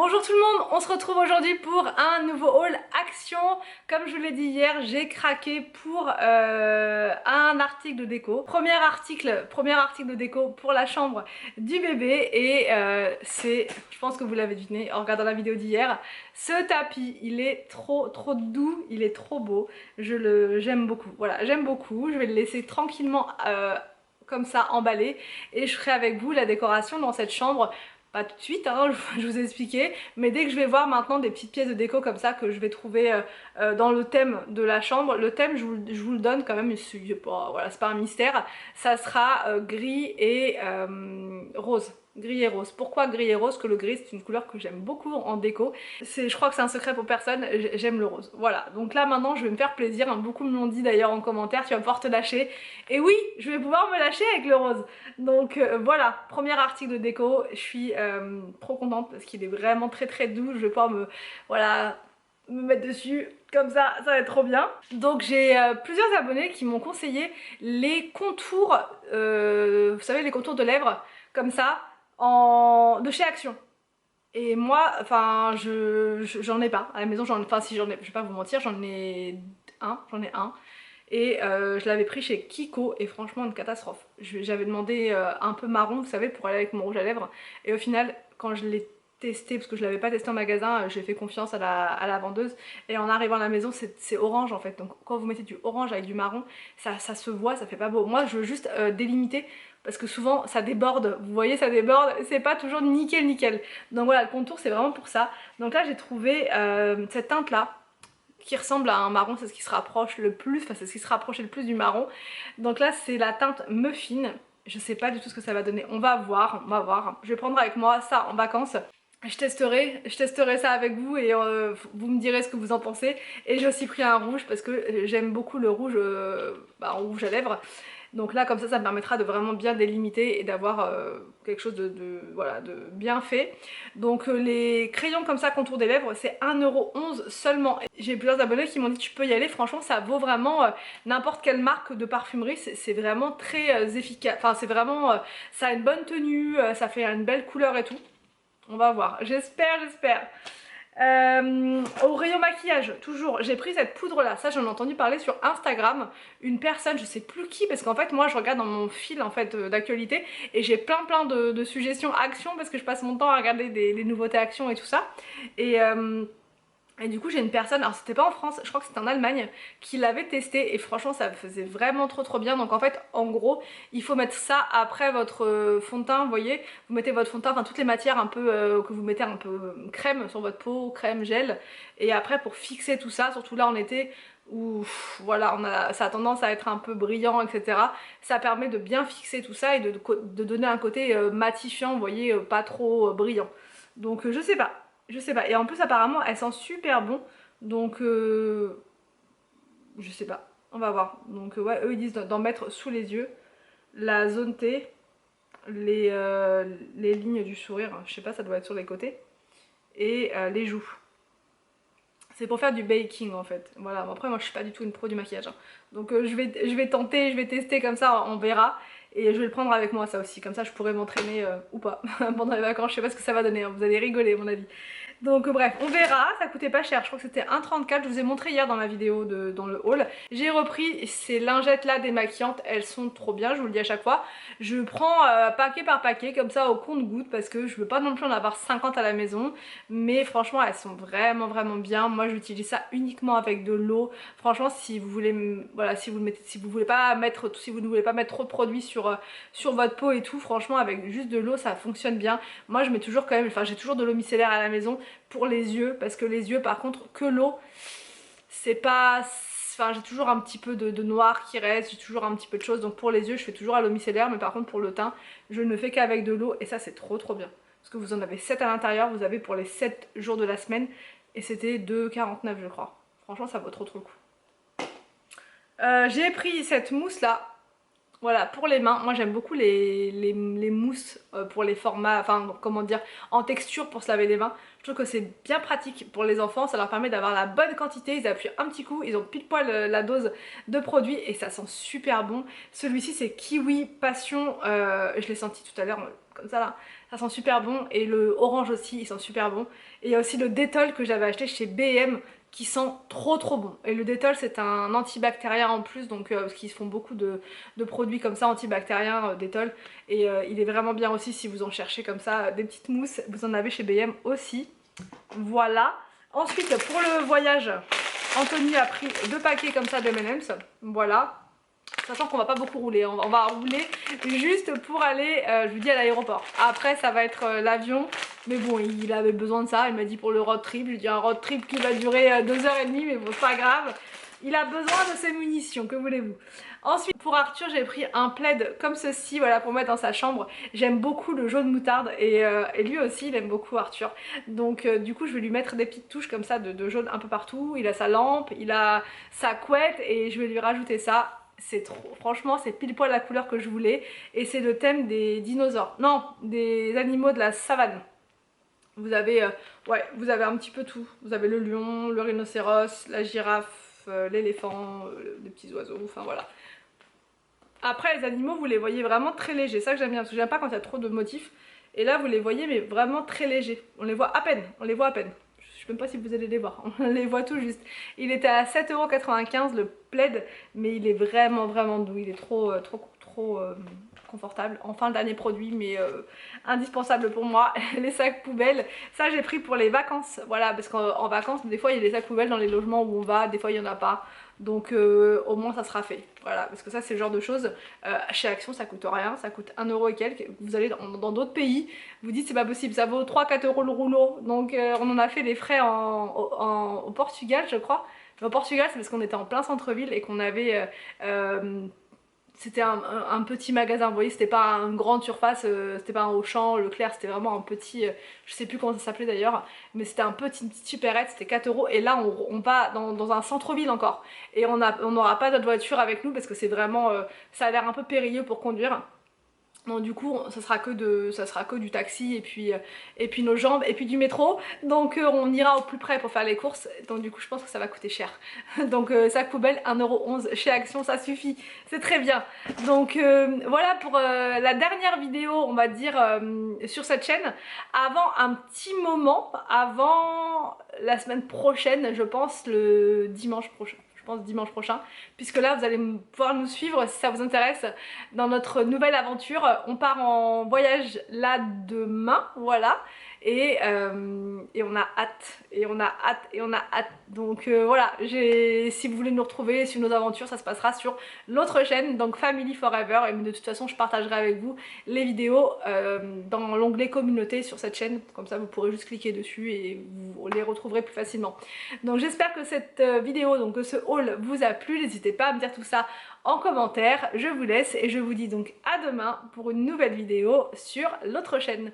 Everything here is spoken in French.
Bonjour tout le monde, on se retrouve aujourd'hui pour un nouveau haul action. Comme je vous l'ai dit hier, j'ai craqué pour un article de déco. Premier article de déco pour la chambre du bébé et c'est, je pense que vous l'avez deviné en regardant la vidéo d'hier, ce tapis, il est trop doux, il est trop beau, j'aime beaucoup, voilà, j'aime beaucoup. Je vais le laisser tranquillement comme ça emballé et je ferai avec vous la décoration dans cette chambre. Pas tout de suite, hein, je vous ai expliqué, mais dès que je vais voir maintenant des petites pièces de déco comme ça que je vais trouver dans le thème de la chambre, le thème je vous le donne quand même, voilà, c'est pas un mystère, ça sera gris et rose. Gris et rose. Pourquoi gris et rose? Que le gris c'est une couleur que j'aime beaucoup en déco. Je crois que c'est un secret pour personne, j'aime le rose. Voilà, donc là maintenant je vais me faire plaisir, hein. Beaucoup me l'ont dit d'ailleurs en commentaire, tu vas pouvoir te lâcher. Et oui, je vais pouvoir me lâcher avec le rose. Donc voilà, premier article de déco, je suis trop contente parce qu'il est vraiment très doux, je vais pouvoir voilà, me mettre dessus comme ça va être trop bien. Donc j'ai plusieurs abonnés qui m'ont conseillé les contours, vous savez les contours de lèvres comme ça, de chez Action. Et moi, enfin, j'en ai pas à la maison, enfin si j'en ai, je vais pas vous mentir, j'en ai un. Et je l'avais pris chez Kiko et franchement une catastrophe. J'avais demandé un peu marron, vous savez, pour aller avec mon rouge à lèvres. Et au final, quand je l'ai testé, parce que je l'avais pas testé en magasin, j'ai fait confiance à la vendeuse. Et en arrivant à la maison, c'est orange en fait. Donc quand vous mettez du orange avec du marron, ça se voit, ça fait pas beau. Moi je veux juste délimiter. Parce que souvent ça déborde, vous voyez ça déborde, c'est pas toujours nickel. Donc voilà, le contour c'est vraiment pour ça. Donc là j'ai trouvé cette teinte là, qui ressemble à un marron, c'est ce qui se rapproche le plus, enfin c'est ce qui se rapprochait le plus du marron. Donc là c'est la teinte Muffin, je sais pas du tout ce que ça va donner, on va voir. Je vais prendre avec moi ça en vacances. Je testerai ça avec vous et vous me direz ce que vous en pensez. Et j'ai aussi pris un rouge parce que j'aime beaucoup le rouge, en rouge à lèvres. Donc là comme ça me permettra de vraiment bien délimiter et d'avoir quelque chose voilà, de bien fait. Donc les crayons comme ça contour des lèvres c'est 1,11€ seulement. J'ai plusieurs abonnés qui m'ont dit tu peux y aller, franchement ça vaut vraiment n'importe quelle marque de parfumerie, c'est vraiment très efficace, enfin c'est vraiment, ça a une bonne tenue, ça fait une belle couleur et tout. On va voir, j'espère. Au rayon maquillage, toujours, j'ai pris cette poudre là, ça j'en ai entendu parler sur Instagram, une personne, je sais plus qui, parce qu'en fait moi je regarde dans mon fil en fait d'actualité et j'ai plein de suggestions Action parce que je passe mon temps à regarder les nouveautés Action et tout ça. Et du coup j'ai une personne, alors c'était pas en France, je crois que c'était en Allemagne, qui l'avait testé et franchement ça faisait vraiment trop bien. Donc en fait en gros il faut mettre ça après votre fond de teint, vous voyez, vous mettez votre fond de teint, enfin toutes les matières un peu que vous mettez un peu crème sur votre peau, crème, gel, et après pour fixer tout ça, surtout là en été où voilà ça a tendance à être un peu brillant etc. Ça permet de bien fixer tout ça et de donner un côté matifiant, vous voyez, pas trop brillant. Donc je sais pas. Et en plus apparemment elle sent super bon. Donc je sais pas. On va voir. Donc ouais, eux ils disent d'en mettre sous les yeux, la zone T, les lignes du sourire, je sais pas, ça doit être sur les côtés, et les joues. C'est pour faire du baking en fait. Voilà, bon, après moi je suis pas du tout une pro du maquillage, hein. Donc je vais tenter, je vais tester comme ça, on verra. Et je vais le prendre avec moi ça aussi, comme ça je pourrais m'entraîner ou pas pendant les vacances, je sais pas ce que ça va donner, hein. Vous allez rigoler à mon avis. Donc bref, on verra, ça coûtait pas cher, je crois que c'était 1,34, je vous ai montré hier dans ma vidéo dans le haul. J'ai repris ces lingettes là démaquillantes, elles sont trop bien, je vous le dis à chaque fois. Je prends paquet par paquet comme ça au compte-gouttes parce que je veux pas non plus en avoir 50 à la maison. Mais franchement elles sont vraiment bien, moi j'utilise ça uniquement avec de l'eau. Franchement si vous voulez, voilà, si vous ne voulez pas mettre trop de produits sur votre peau et tout, franchement avec juste de l'eau ça fonctionne bien. Moi je mets toujours quand même, enfin j'ai toujours de l'eau micellaire à la maison pour les yeux, parce que les yeux par contre que l'eau c'est pas, enfin j'ai toujours un petit peu de noir qui reste, j'ai toujours un petit peu de choses, donc pour les yeux je fais toujours à l'eau micellaire, mais par contre pour le teint je ne fais qu'avec de l'eau et ça c'est trop bien, parce que vous en avez 7 à l'intérieur, vous avez pour les 7 jours de la semaine et c'était 2,49 je crois. Franchement ça vaut trop le coup. J'ai pris cette mousse là. Voilà, pour les mains, moi j'aime beaucoup les mousses pour les formats, enfin comment dire, en texture pour se laver les mains. Je trouve que c'est bien pratique pour les enfants, ça leur permet d'avoir la bonne quantité, ils appuient un petit coup, ils ont pile poil la dose de produit et ça sent super bon. Celui-ci c'est Kiwi Passion, je l'ai senti tout à l'heure comme ça là, ça sent super bon, et le orange aussi il sent super bon. Et il y a aussi le Dettol que j'avais acheté chez B&M qui sent trop bon. Et le Dettol c'est un antibactérien en plus, donc parce qu'ils font beaucoup de produits comme ça antibactériens Dettol, et il est vraiment bien aussi si vous en cherchez comme ça des petites mousses, vous en avez chez B&M aussi. Voilà. Ensuite pour le voyage, Anthony a pris 2 paquets comme ça de M&M's, voilà. Sachant qu'on va pas beaucoup rouler, on va rouler juste pour aller, je vous dis, à l'aéroport. Après ça va être l'avion, mais bon il avait besoin de ça, il m'a dit pour le road trip, je lui ai dit un road trip qui va durer 2h30, mais bon c'est pas grave. Il a besoin de ses munitions, que voulez-vous. Ensuite pour Arthur j'ai pris un plaid comme ceci, voilà, pour mettre dans sa chambre. J'aime beaucoup le jaune moutarde et lui aussi il aime beaucoup Arthur. Donc du coup je vais lui mettre des petites touches comme ça de jaune un peu partout. Il a sa lampe, il a sa couette et je vais lui rajouter ça. C'est trop, franchement c'est pile poil la couleur que je voulais, et c'est le thème des dinosaures, non, des animaux de la savane. Vous avez, ouais, vous avez un petit peu tout. Vous avez le lion, le rhinocéros, la girafe, l'éléphant, des petits oiseaux, enfin voilà. Après les animaux vous les voyez vraiment très légers, ça que j'aime bien, parce que j'aime pas quand il y a trop de motifs. Et là vous les voyez mais vraiment très légers, on les voit à peine, on les voit à peine. Je sais même pas si vous allez les voir, on les voit tout juste. Il était à 7,95 € le plaid, mais il est vraiment doux, il est trop confortable. Enfin le dernier produit, mais indispensable pour moi. Les sacs poubelles, ça j'ai pris pour les vacances, voilà, parce qu'en vacances des fois il y a des sacs poubelles dans les logements où on va, des fois il n'y en a pas. Donc au moins ça sera fait, voilà, parce que ça c'est le genre de choses, chez Action ça coûte rien, ça coûte 1 € et quelques. Vous allez dans d'autres pays, vous dites c'est pas possible, ça vaut 3-4 € le rouleau. Donc on en a fait les frais au Portugal je crois. Mais au Portugal c'est parce qu'on était en plein centre-ville et qu'on avait c'était un petit magasin, vous voyez, c'était pas une grande surface, c'était pas un Auchan, Leclerc, c'était vraiment un petit, je sais plus comment ça s'appelait d'ailleurs, mais c'était un petit, une petite supérette, c'était 4 € et là on va dans un centre-ville encore, et on n'aura pas notre voiture avec nous parce que c'est vraiment, ça a l'air un peu périlleux pour conduire. Donc du coup ça sera que du taxi et puis nos jambes et puis du métro. Donc on ira au plus près pour faire les courses. Donc du coup je pense que ça va coûter cher. Donc sac poubelle 1,11 € chez Action, ça suffit, c'est très bien. Donc voilà pour la dernière vidéo on va dire sur cette chaîne. Avant un petit moment, avant la semaine prochaine, je pense le dimanche prochain. Dimanche prochain, puisque là vous allez pouvoir nous suivre si ça vous intéresse dans notre nouvelle aventure. On part en voyage là demain, voilà, et on a hâte, donc voilà, si vous voulez nous retrouver sur nos aventures, ça se passera sur l'autre chaîne, donc Family Forever, et de toute façon je partagerai avec vous les vidéos dans l'onglet communauté sur cette chaîne, comme ça vous pourrez juste cliquer dessus et vous les retrouverez plus facilement. Donc j'espère que cette vidéo, donc que ce haul vous a plu, n'hésitez pas à me dire tout ça en commentaire. Je vous laisse et je vous dis donc à demain pour une nouvelle vidéo sur l'autre chaîne.